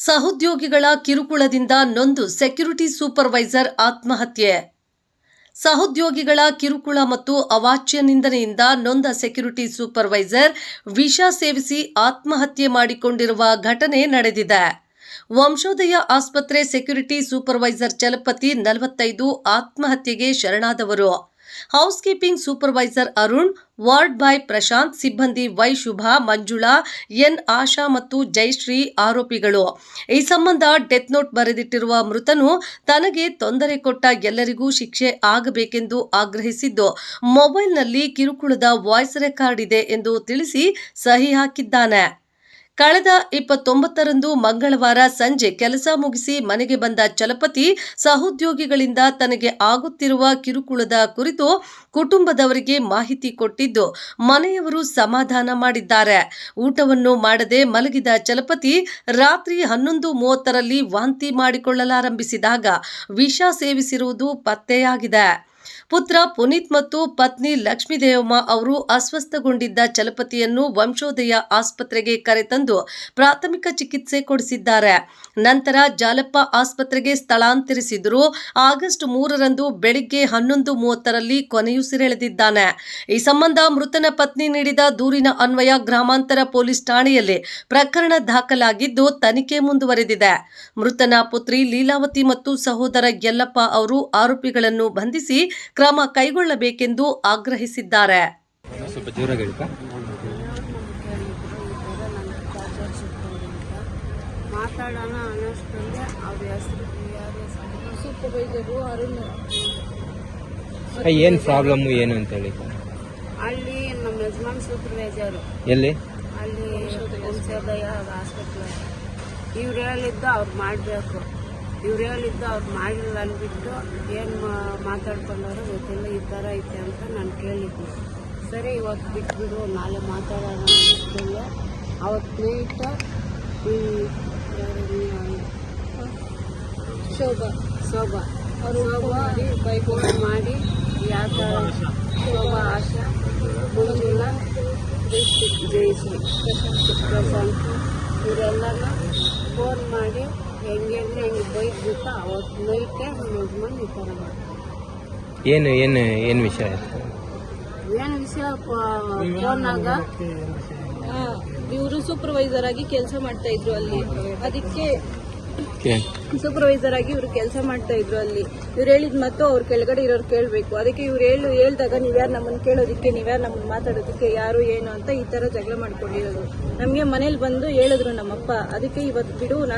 ಸಹೋದ್ಯೋಗಿಗಳ ಕಿರುಕುಳದಿಂದ ನೊಂದು security supervisor ಆತ್ಮಹತ್ಯೆ. ಸಹೋದ್ಯೋಗಿಗಳ ಕಿರುಕುಳ ಮತ್ತು ಅವಾಚ್ಯ ನಿಂದನೆಯಿಂದ ನೊಂದ ಸೆಕ್ಯೂರಿಟಿ ಸೂಪರ್ವೈಸರ್ ವಿಷ ಸೇವಿಸಿ ಆತ್ಮಹತ್ಯೆ ಮಾಡಿಕೊಂಡಿರುವ ಘಟನೆ ನಡೆದಿದೆ. ವಂಶೋದಯ ಆಸ್ಪತ್ರೆ ಸೆಕ್ಯೂರಿಟಿ ಸೂಪರ್ವೈಸರ್ ಚಲಪತಿ 45 ಆತ್ಮಹತ್ಯೆಗೆ ಶರಣಾದವರು. House keeping supervisor Arun, ward boy Prashanth, ಸಿಬ್ಬಂದಿ ವೈ ಶುಭಾ, ಮಂಜುಳಾ, ಎನ್ ಆಶಾ ಮತ್ತು ಜಯಶ್ರೀ ಆರೋಪಿಗಳು. ಈ ಸಂಬಂಧ ಡೆತ್ ನೋಟ್ ಬರೆದಿಟ್ಟಿರುವ ಮೃತನು ತನಗೆ ತೊಂದರೆ ಕೊಟ್ಟ ಎಲ್ಲರಿಗೂ ಶಿಕ್ಷೆ ಆಗಬೇಕೆಂದು ಆಗ್ರಹಿಸಿದ್ದು, ಮೊಬೈಲ್ನಲ್ಲಿ ಕಿರುಕುಳದ ವಾಯ್ಸ್ ರೆಕಾರ್ಡ್ ಇದೆ ಎಂದು ತಿಳಿಸಿ ಸಹಿ ಹಾಕಿದ್ದಾನೆ. ಕಳೆದ 29ರಂದು ಮಂಗಳವಾರ ಸಂಜೆ ಕೆಲಸ ಮುಗಿಸಿ ಮನೆಗೆ ಬಂದ ಚಲಪತಿ ಸಹೋದ್ಯೋಗಿಗಳಿಂದ ತನಗೆ ಆಗುತ್ತಿರುವ ಕಿರುಕುಳದ ಕುರಿತು ಕುಟುಂಬದವರಿಗೆ ಮಾಹಿತಿ ಕೊಟ್ಟಿದ್ದು, ಮನೆಯವರು ಸಮಾಧಾನ ಮಾಡಿದ್ದಾರೆ. ಊಟವನ್ನು ಮಾಡದೆ ಮಲಗಿದ ಚಲಪತಿ ರಾತ್ರಿ 11:30ರಲ್ಲಿ ವಾಂತಿ ಮಾಡಿಕೊಳ್ಳಲಾರಂಭಿಸಿದಾಗ ವಿಷ ಸೇವಿಸಿರುವುದು ಪತ್ತೆಯಾಗಿದೆ. ಪುತ್ರ ಪುನೀತ್ ಮತ್ತು ಪತ್ನಿ ಲಕ್ಷ್ಮೀದೇವಮ್ಮ ಅವರು ಅಸ್ವಸ್ಥಗೊಂಡಿದ್ದ ಚಲಪತಿಯನ್ನು ವಂಶೋದಯ ಆಸ್ಪತ್ರೆಗೆ ಕರೆತಂದು ಪ್ರಾಥಮಿಕ ಚಿಕಿತ್ಸೆ ಕೊಡಿಸಿದ್ದಾರೆ. ನಂತರ ಜಾಲಪ್ಪ ಆಸ್ಪತ್ರೆಗೆ ಸ್ಥಳಾಂತರಿಸಿದ್ರು. ಆಗಸ್ಟ್ 3ರಂದು ಬೆಳಿಗ್ಗೆ 11:30ರಲ್ಲಿ ಕೊನೆಯುಸಿರೆಳೆದಿದ್ದಾನೆ. ಈ ಸಂಬಂಧ ಮೃತನ ಪತ್ನಿ ನೀಡಿದ ದೂರಿನ ಅನ್ವಯ ಗ್ರಾಮಾಂತರ ಪೊಲೀಸ್ ಠಾಣೆಯಲ್ಲಿ ಪ್ರಕರಣ ದಾಖಲಾಗಿದ್ದು ತನಿಖೆ ಮುಂದುವರೆದಿದೆ. ಮೃತನ ಪುತ್ರಿ ಲೀಲಾವತಿ ಮತ್ತು ಸಹೋದರ ಯಲ್ಲಪ್ಪ ಅವರು ಆರೋಪಿಗಳನ್ನು ಬಂಧಿಸಿ ಕ್ರಮ ಕೈಗೊಳ್ಳಬೇಕೆಂದು ಆಗ್ರಹಿಸಿದ್ದಾರೆ. ಮಾತಾಡೋಣ ಅನ್ನೋಷ್ಟರಲ್ಲಿ ಅವ್ರ ಹೆಸರು ಸೂಪರ್ವೈಸರು ಅರುಣ್. ಏನು ಪ್ರಾಬ್ಲಮ್ ಏನು ಅಂತ ಹೇಳಿ ಅಲ್ಲಿ ನಮ್ಮ ಯಜಮಾನ್ ಸೂಪರ್ವೈಸರು ಎಲ್ಲಿ ಅಲ್ಲಿ ವಂಶೋದಯ ಹಾಸ್ಪಿಟ್ಲ್. ಇವ್ರು ಹೇಳಿದ್ದು ಅವ್ರು ಮಾಡಬೇಕು, ಇವ್ರು ಹೇಳಿದ್ದು ಅವ್ರು ಮಾಡಿಲ್ಲ ಅಂದ್ಬಿಟ್ಟು ಏನು ಮಾತಾಡ್ಕೊಂಡಾರೋ ಗೊತ್ತಿಲ್ಲ, ಈ ಥರ ಐತೆ ಅಂತ ನಾನು ಕೇಳಿದ್ದೆ. ಸರಿ ಇವತ್ತು ಬಿಟ್ಬಿಡು, ನಾಳೆ ಮಾತಾಡೋಣ ಅನ್ನಿಸ್ತೇವೆ. ಅವತ್ತು ನೈಟ್ ಶೋಭಾ ಫೋನ್ ಮಾಡಿ ಯಾವ ಥರ ಶೋಭಾ, ಆಶಾ, ಮಂಜುಳಾ, ಜಯಶ್ರೀ, ಪ್ರಶಾಂತ್ ಇವರೆಲ್ಲನೂ ಫೋನ್ ಮಾಡಿ ಹೆಂಗೆ ಅಂದರೆ ಹೆಂಗೆ ಬೈದ್ಬಿಟ್ಟು ಅವತ್ತು ನೈಟೇ ಯಜಮಾನ್ ಈ ಥರ ಮಾಡ್ತಾರೆ. ಏನು ವಿಷಯ ಫೋನಾಗ ಇವರು ಸೂಪರ್ವೈಸರ್ ಆಗಿ ಕೆಲಸ ಮಾಡ್ತಾ ಇದ್ರು ಅಲ್ಲಿ. ಅದಕ್ಕೆ ಸೂಪರ್ವೈಸರ್ ಆಗಿ ಇವರು ಕೆಲಸ ಮಾಡ್ತಾ ಇದ್ರು ಅಲ್ಲಿ. ಇವ್ರು ಹೇಳಿದ್ ಮತ್ತು ಅವ್ರ ಕೆಳಗಡೆ ಇರೋರು ಕೇಳಬೇಕು. ಅದಕ್ಕೆ ಇವ್ರು ಹೇಳ್ದಾಗ ನೀವ್ಯಾರು ನಮ್ಮನ್ನು ಕೇಳೋದಕ್ಕೆ, ನೀವ್ಯಾರು ನಮ್ಮನ್ನು ಮಾತಾಡೋದಕ್ಕೆ, ಯಾರು ಏನು ಅಂತ ಈ ತರ ಜಗಳ ಮಾಡ್ಕೊಂಡಿರೋದು. ನಮಗೆ ಮನೇಲಿ ಬಂದು ಹೇಳಿದ್ರು ನಮ್ಮಪ್ಪ. ಅದಕ್ಕೆ ಇವತ್ತು ಬಿಡು